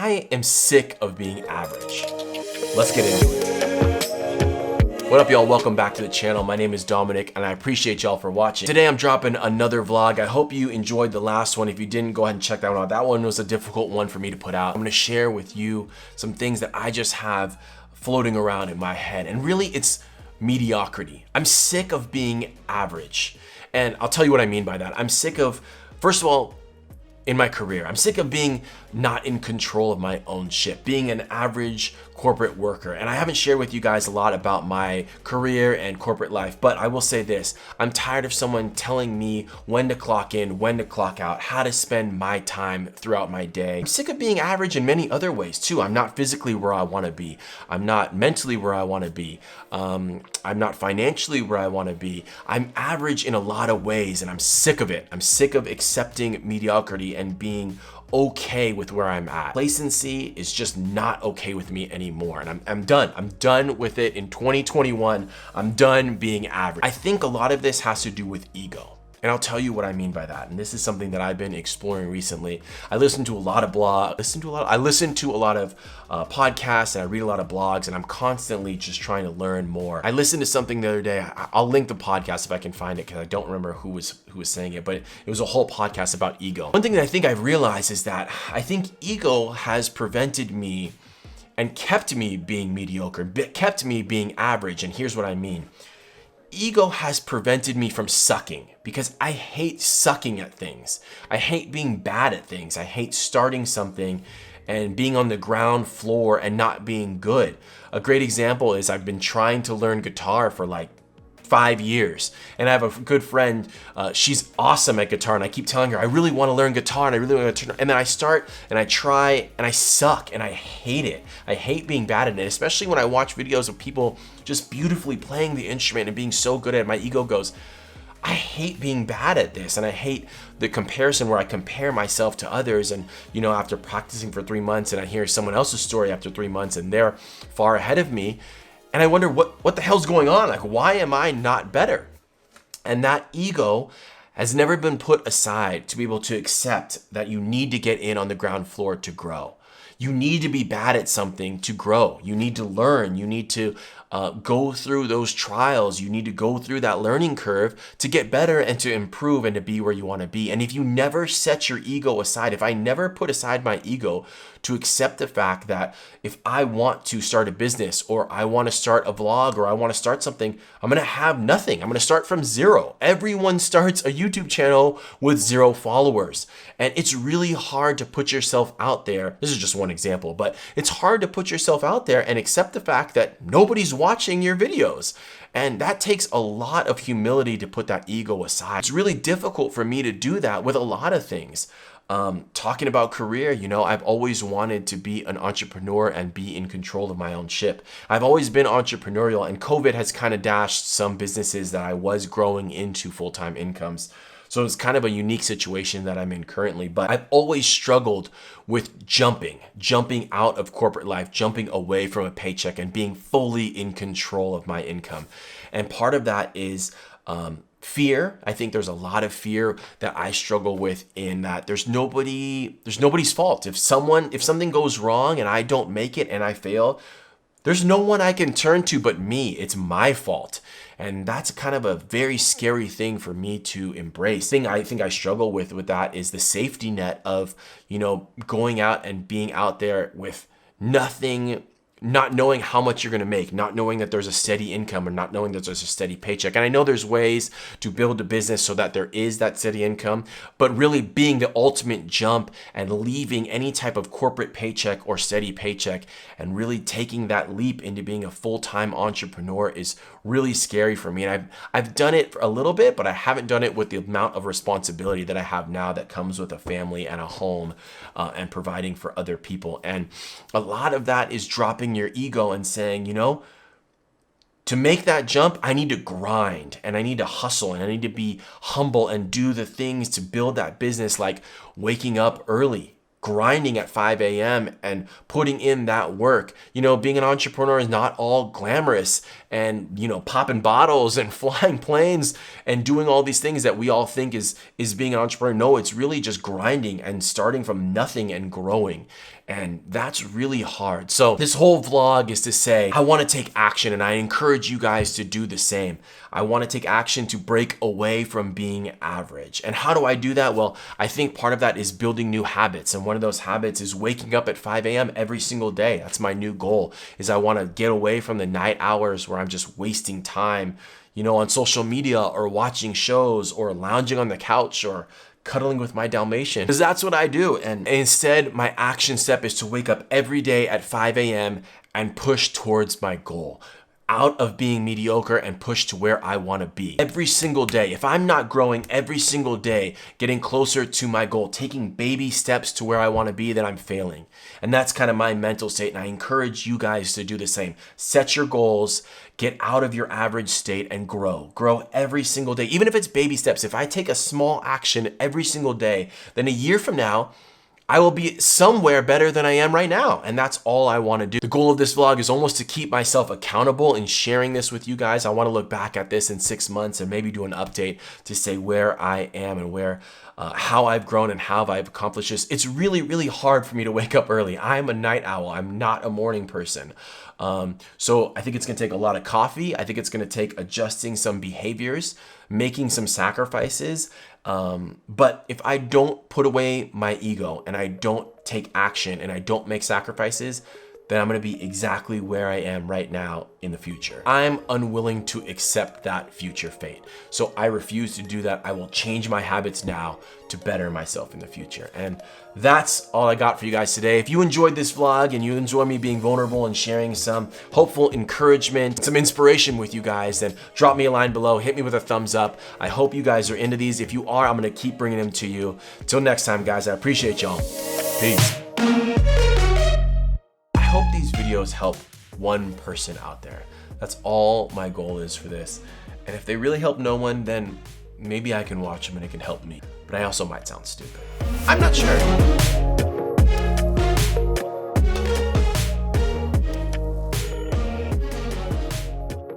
I am sick of being average. Let's get into it. What up, y'all? Welcome back to the channel. My name is Dominic and I appreciate y'all for watching. Today I'm dropping another vlog. I hope you enjoyed the last one. If you didn't, go ahead and check that one out. That one was a difficult one for me to put out. I'm gonna share with you some things that I just have floating around in my head. And really it's mediocrity. I'm sick of being average. And I'll tell you what I mean by that. I'm sick of, first of all, in my career, I'm sick of being not in control of my own ship, being an average corporate worker. And I haven't shared with you guys a lot about my career and corporate life, but I will say this, I'm tired of someone telling me when to clock in, when to clock out, how to spend my time throughout my day. I'm sick of being average in many other ways too. I'm not physically where I wanna be. I'm not mentally where I wanna be. I'm not financially where I wanna be. I'm average in a lot of ways and I'm sick of it. I'm sick of accepting mediocrity and being okay with where I'm at. Complacency is just not okay with me anymore. And I'm done. I'm done with it in 2021. I'm done being average. I think a lot of this has to do with ego. And I'll tell you what I mean by that. And this is something that I've been exploring recently. I listen to a lot of blogs, I listen to a lot of podcasts, and I read a lot of blogs, and I'm constantly just trying to learn more. I listened to something the other day. I'll link the podcast if I can find it because I don't remember who was saying it, but it was a whole podcast about ego. One thing that I think I've realized is that I think ego has prevented me and kept me being mediocre, kept me being average. And here's what I mean. Ego has prevented me from sucking because I hate sucking at things. I hate being bad at things. I hate starting something and being on the ground floor and not being good. A great example is I've been trying to learn guitar for like 5 years. And I have a good friend, she's awesome at guitar, and I keep telling her, I really want to learn guitar and I really want to turn, and then I start and I try and I suck and I hate it. I hate being bad at it, especially when I watch videos of people just beautifully playing the instrument and being so good at it. My ego goes, I hate being bad at this, and I hate the comparison where I compare myself to others. And you know, after practicing for 3 months and I hear someone else's story after 3 months and they're far ahead of me, and I wonder what the hell's going on? Like, why am I not better? And that ego has never been put aside to be able to accept that you need to get in on the ground floor to grow. You need to be bad at something to grow. You need to learn. You need to go through those trials. You need to go through that learning curve to get better and to improve and to be where you want to be. And if you never set your ego aside, if I never put aside my ego to accept the fact that if I want to start a business or I want to start a vlog or I want to start something, I'm going to have nothing. I'm going to start from zero. Everyone starts a YouTube channel with 0 followers. And it's really hard to put yourself out there. This is just one example, but it's hard to put yourself out there and accept the fact that nobody's watching your videos. And that takes a lot of humility to put that ego aside. It's really difficult for me to do that with a lot of things. Talking about career, you know, I've always wanted to be an entrepreneur and be in control of my own ship. I've always been entrepreneurial, and COVID has kind of dashed some businesses that I was growing into full-time incomes. So it's kind of a unique situation that I'm in currently, but I've always struggled with jumping out of corporate life, jumping away from a paycheck and being fully in control of my income. And part of that is fear. I think there's a lot of fear that I struggle with in that there's nobody's fault. If something goes wrong and I don't make it and I fail, there's no one I can turn to but me. It's my fault. And that's kind of a very scary thing for me to embrace. The thing I think I struggle with that is the safety net of, you know, going out and being out there with nothing, not knowing how much you're going to make, not knowing that there's a steady income, or not knowing that there's a steady paycheck. And I know there's ways to build a business so that there is that steady income, but really being the ultimate jump and leaving any type of corporate paycheck or steady paycheck and really taking that leap into being a full-time entrepreneur is really scary for me. And I've done it for a little bit, but I haven't done it with the amount of responsibility that I have now that comes with a family and a home and providing for other people. And a lot of that is dropping your ego and saying, you know, to make that jump, I need to grind and I need to hustle and I need to be humble and do the things to build that business, like waking up early, grinding at 5 a.m. and putting in that work. You know, being an entrepreneur is not all glamorous and, you know, popping bottles and flying planes and doing all these things that we all think is being an entrepreneur. No, it's really just grinding and starting from nothing and growing. And that's really hard. So this whole vlog is to say, I want to take action, and I encourage you guys to do the same. I want to take action to break away from being average. And how do I do that? Well, I think part of that is building new habits. And one of those habits is waking up at 5 a.m. every single day. That's my new goal, is I want to get away from the night hours where I'm just wasting time, on social media or watching shows or lounging on the couch or cuddling with my Dalmatian, because that's what I do. And instead, my action step is to wake up every day at 5 a.m. and push towards my goal, out of being mediocre and push to where I want to be every single day. If I'm not growing every single day, getting closer to my goal, taking baby steps to where I want to be, then I'm failing. And that's kind of my mental state. And I encourage you guys to do the same. Set your goals, get out of your average state, and grow every single day. Even if it's baby steps, if I take a small action every single day, then a year from now, I will be somewhere better than I am right now. And that's all I want to do. The goal of this vlog is almost to keep myself accountable in sharing this with you guys. I want to look back at this in 6 months and maybe do an update to say where I am and how I've grown and how I've accomplished this. It's really, really hard for me to wake up early. I'm a night owl. I'm not a morning person. So I think it's going to take a lot of coffee. I think it's going to take adjusting some behaviors, making some sacrifices. But if I don't put away my ego and I don't take action and I don't make sacrifices, then I'm going to be exactly where I am right now in the future. I'm unwilling to accept that future fate. So I refuse to do that. I will change my habits now to better myself in the future. And that's all I got for you guys today. If you enjoyed this vlog and you enjoy me being vulnerable and sharing some hopeful encouragement, some inspiration with you guys, then drop me a line below, hit me with a thumbs up. I hope you guys are into these. If you are, I'm going to keep bringing them to you. Till next time, guys, I appreciate y'all. Peace. I hope these videos help one person out there. That's all my goal is for this. And if they really help no one, then maybe I can watch them and it can help me. But I also might sound stupid. I'm not sure.